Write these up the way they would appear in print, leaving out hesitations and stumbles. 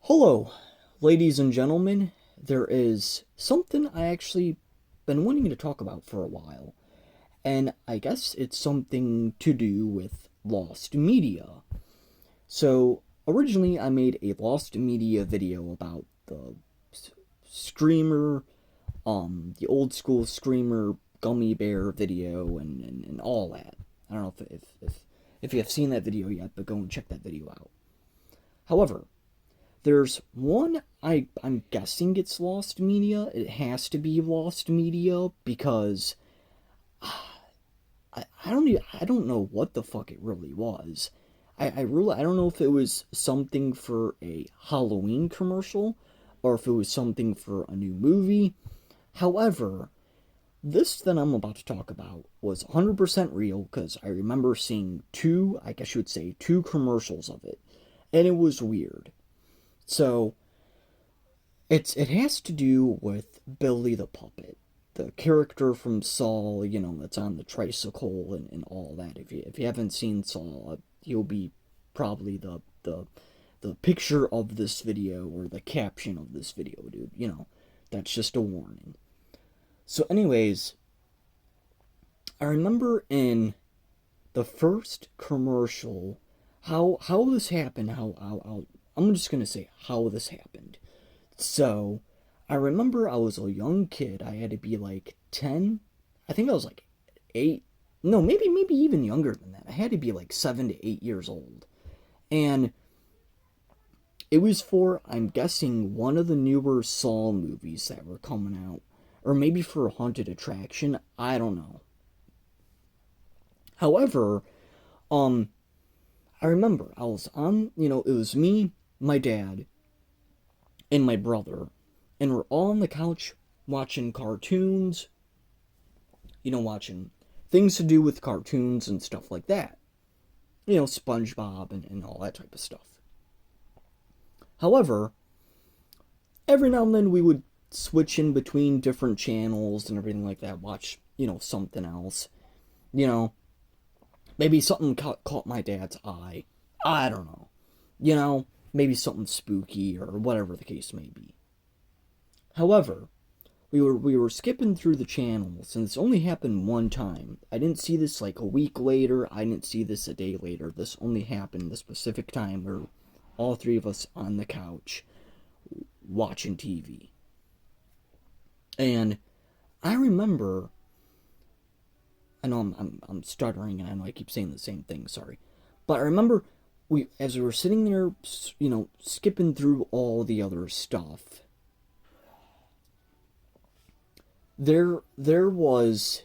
Hello, ladies and gentlemen. There is something I actually been wanting to talk about for a while, and I guess it's something to do with lost media. So, originally I made a lost media video about the Screamer, the old school Screamer gummy bear video and all that. I don't know if you have seen that video yet, but go and check that video out. However, there's one I'm guessing it's lost media. It has to be lost media because I don't know what the fuck it really was. I don't know if it was something for a Halloween commercial or if it was something for a new movie. However, this that I'm about to talk about was 100% real because I remember seeing two, I guess you would say, two commercials of it, and it was weird. So it has to do with Billy the Puppet, the character from Saw, that's on the tricycle and all that. If you haven't seen Saw, you'll be probably the picture of this video or the caption of this video, dude. That's just a warning. So, anyways, I remember in the first commercial how this happened. How I'm just gonna say how this happened. So, I remember I was a young kid. I had to be like 10. I think I was like 8. No, maybe even younger than that. I had to be like 7 to 8 years old. And it was for, I'm guessing, one of the newer Saw movies that were coming out. Or maybe for a haunted attraction. I don't know. However, um, I remember I was on, it was me, my dad, and my brother, and we're all on the couch watching cartoons, watching things to do with cartoons and stuff like that. SpongeBob and all that type of stuff. However, every now and then we would switch in between different channels and everything like that, watch, something else. You know, maybe something caught my dad's eye. I don't know. Maybe something spooky or whatever the case may be. However, we were skipping through the channels, and this only happened one time. I didn't see this like a week later. I didn't see this a day later. This only happened the specific time where all three of us on the couch watching TV. And I remember, I know I'm stuttering, and I know I keep saying the same thing. Sorry, but I remember as we were sitting there, skipping through all the other stuff. There was.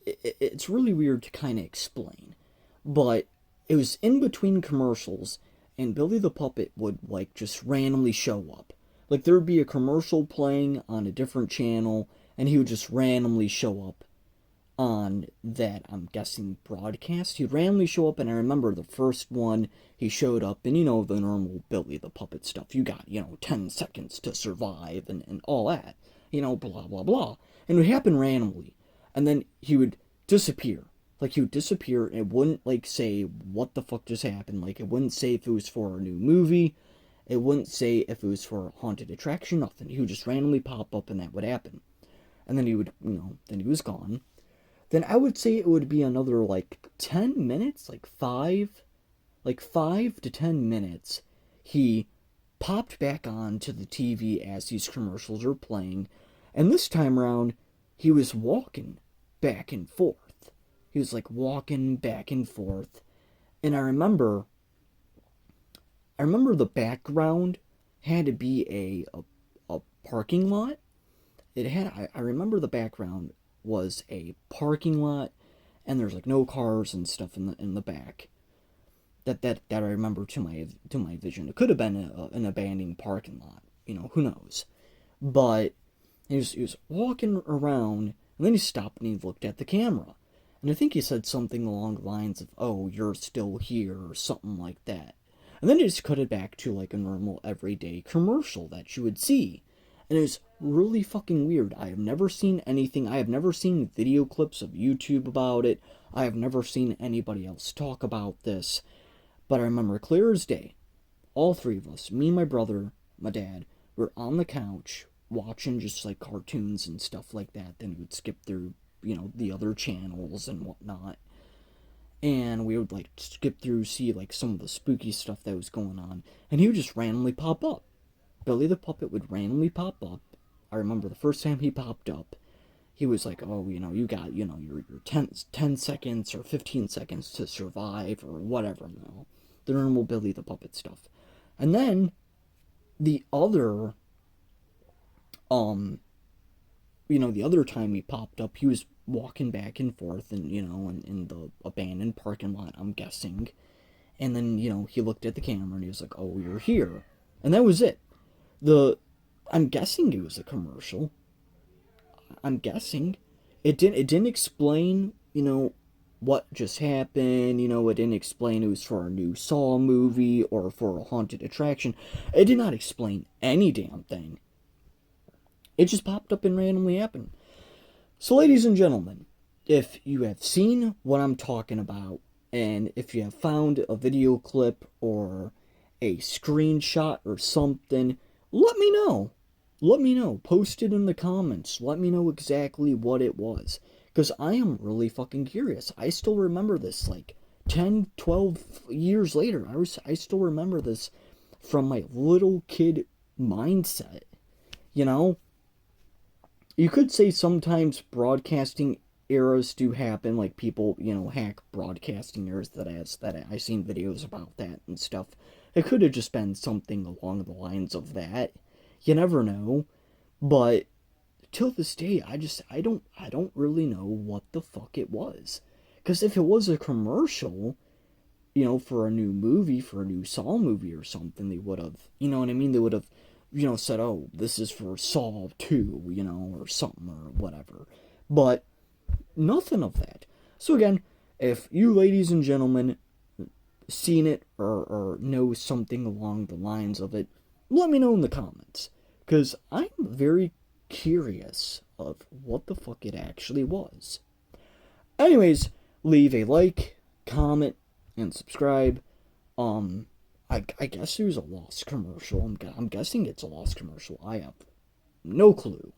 It's really weird to kind of explain, but it was in between commercials, and Billy the Puppet would like just randomly show up. Like there would be a commercial playing on a different channel, and he would just randomly show up on that, I'm guessing, broadcast. He'd randomly show up, and I remember the first one, he showed up, and the normal Billy the Puppet stuff. You got, 10 seconds to survive, and all that. Blah, blah, blah. And it would happen randomly. And then he would disappear. Like, he would disappear, and it wouldn't, like, say what the fuck just happened. Like, it wouldn't say if it was for a new movie. It wouldn't say if it was for a haunted attraction, nothing. He would just randomly pop up, and that would happen. And then he would, then he was gone. Then I would say it would be another like 10 minutes, like 5 to 10 minutes. He popped back on to the TV as these commercials were playing, and this time around, he was walking back and forth. He was like walking back and forth, and I remember the background had to be a parking lot. I remember the background was a parking lot, and there's like no cars and stuff in the back. That I remember to my vision. It could have been an abandoned parking lot. Who knows? But he was walking around, and then he stopped and he looked at the camera, and I think he said something along the lines of, "Oh, you're still here," or something like that. And then he just cut it back to like a normal everyday commercial that you would see. And it's really fucking weird. I have never seen anything. I have never seen video clips of YouTube about it. I have never seen anybody else talk about this. But I remember clear as day. all three of us, me, my brother, my dad, were on the couch watching just like cartoons and stuff like that. Then we would skip through, the other channels and whatnot. And we would like skip through, see like some of the spooky stuff that was going on. And he would just randomly pop up. Billy the Puppet would randomly pop up. I remember the first time he popped up, he was like, oh, you got, your 10 seconds or 15 seconds to survive or whatever, the normal Billy the Puppet stuff. And then the other, the other time he popped up, he was walking back and forth and, in the abandoned parking lot, I'm guessing. And then, he looked at the camera and he was like, oh, you're here. And that was it. I'm guessing it was a commercial. I'm guessing. It didn't explain, what just happened, it didn't explain it was for a new Saw movie or for a haunted attraction. It did not explain any damn thing. It just popped up and randomly happened. So, ladies and gentlemen, if you have seen what I'm talking about, and if you have found a video clip or a screenshot or something, let me know. Let me know. Post it in the comments. Let me know exactly what it was. Because I am really fucking curious. I still remember this, like, 10, 12 years later. I still remember this from my little kid mindset. You could say sometimes broadcasting errors do happen, like people, hack broadcasting errors that I've seen videos about that and stuff. It could have just been something along the lines of that. You never know. But till this day, I don't really know what the fuck it was. Because if it was a commercial, for a new movie, for a new Saw movie or something, they would have, you know what I mean? They would have, said, oh, this is for Saw 2, or something or whatever. But nothing of that. So again, if you ladies and gentlemen seen it or know something along the lines of it, let me know in the comments. Because I'm very curious of what the fuck it actually was. Anyways, leave a like, comment, and subscribe. I guess it was a lost commercial. I'm guessing it's a lost commercial. I have no clue.